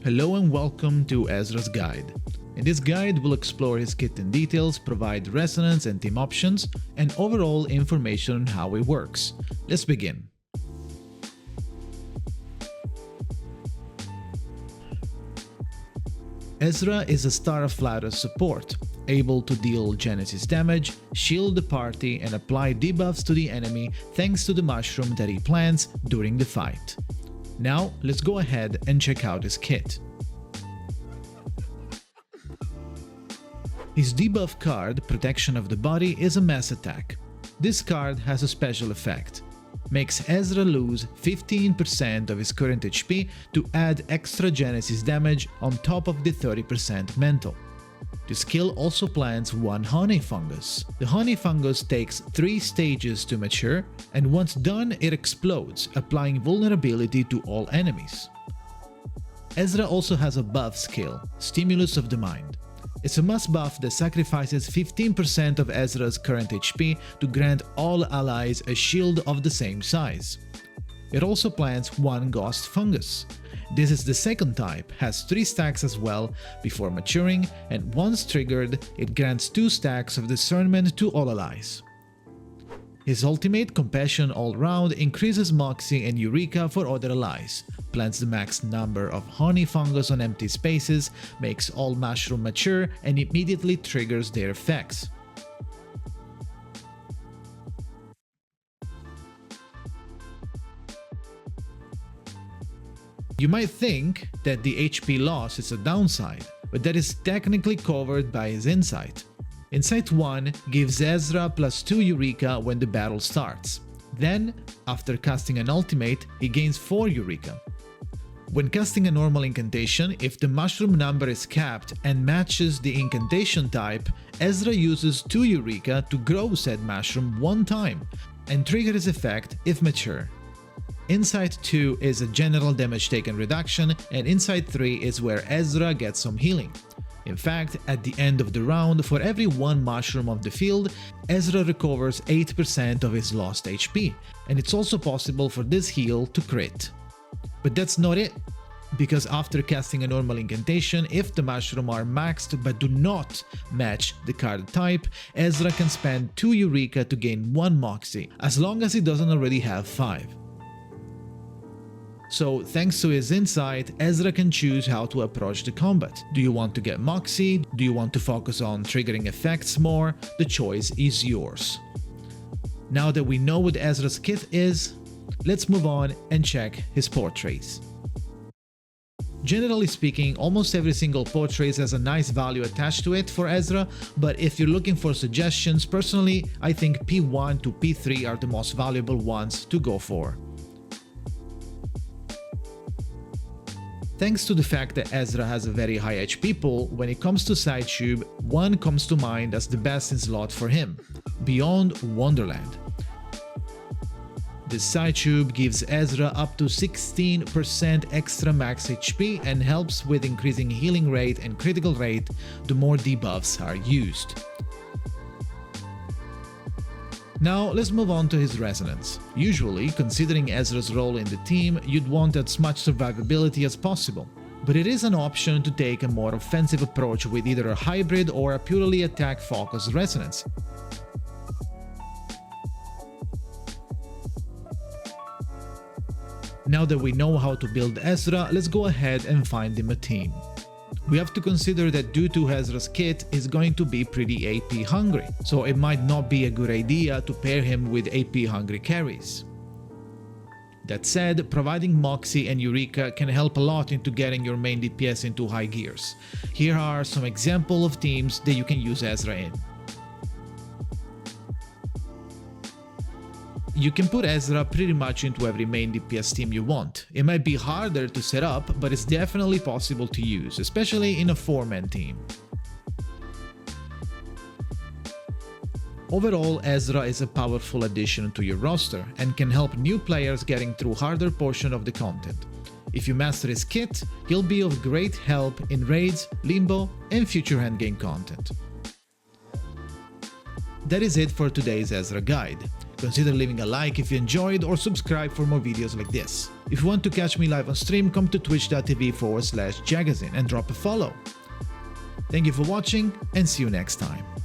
Hello and welcome to EZRA's guide. In this guide, we'll explore his kit in details, provide resonance and team options, and overall information on how it works. Let's begin. EZRA is a Star of Flatus support, able to deal Genesis damage, shield the party, and apply debuffs to the enemy thanks to the mushroom that he plants during the fight. Now, let's go ahead and check out his kit. His debuff card, Protection of the Body, is a mass attack. This card has a special effect. Makes EZRA lose 15% of his current HP to add extra Genesis damage on top of the 30% mental. The skill also plants one honey fungus. The honey fungus takes 3 stages to mature, and once done it explodes, applying vulnerability to all enemies. EZRA also has a buff skill, Stimulus of the Mind. It's a must buff that sacrifices 15% of EZRA's current HP to grant all allies a shield of the same size. It also plants one ghost fungus. This is the second type, has 3 stacks as well before maturing, and once triggered, it grants 2 stacks of discernment to all allies. His ultimate, Compassion All Round, increases Moxie and Eureka for other allies, plants the max number of honey fungus on empty spaces, makes all mushroom mature, and immediately triggers their effects. You might think that the HP loss is a downside, but that is technically covered by his Insight. Insight 1 gives EZRA +2 Eureka when the battle starts. Then, after casting an ultimate, he gains 4 Eureka. When casting a normal incantation, if the mushroom number is capped and matches the incantation type, EZRA uses 2 Eureka to grow said mushroom 1 time, and trigger his effect if mature. Insight 2 is a general damage taken reduction, and Insight 3 is where EZRA gets some healing. In fact, at the end of the round, for every 1 mushroom of the field, EZRA recovers 8% of his lost HP, and it's also possible for this heal to crit. But that's not it, because after casting a normal incantation, if the mushroom are maxed but do not match the card type, EZRA can spend 2 Eureka to gain 1 Moxie, as long as he doesn't already have 5. So, thanks to his insight, EZRA can choose how to approach the combat. Do you want to get Moxie? Do you want to focus on triggering effects more? The choice is yours. Now that we know what EZRA's kit is, let's move on and check his portraits. Generally speaking, almost every single portrait has a nice value attached to it for EZRA, but if you're looking for suggestions, personally, I think P1 to P3 are the most valuable ones to go for. Thanks to the fact that EZRA has a very high HP pool, when it comes to side tube, one comes to mind as the best in slot for him, Beyond Wonderland. This side tube gives EZRA up to 16% extra max HP and helps with increasing healing rate and critical rate the more debuffs are used. Now let's move on to his resonance. Usually, considering EZRA's role in the team, you'd want as much survivability as possible, but it is an option to take a more offensive approach with either a hybrid or a purely attack-focused resonance. Now that we know how to build EZRA, let's go ahead and find him a team. We have to consider that due to EZRA's kit is going to be pretty AP hungry, so it might not be a good idea to pair him with AP hungry carries. That said, providing Moxie and Eureka can help a lot into getting your main DPS into high gears. Here are some examples of teams that you can use EZRA in. You can put EZRA pretty much into every main DPS team you want. It might be harder to set up, but it's definitely possible to use, especially in a 4-man team. Overall, EZRA is a powerful addition to your roster and can help new players getting through harder portion of the content. If you master his kit, he'll be of great help in raids, limbo, and future endgame content. That is it for today's EZRA guide. Consider leaving a like if you enjoyed or subscribe for more videos like this. If you want to catch me live on stream, come to twitch.tv/Jakazin and drop a follow. Thank you for watching and see you next time.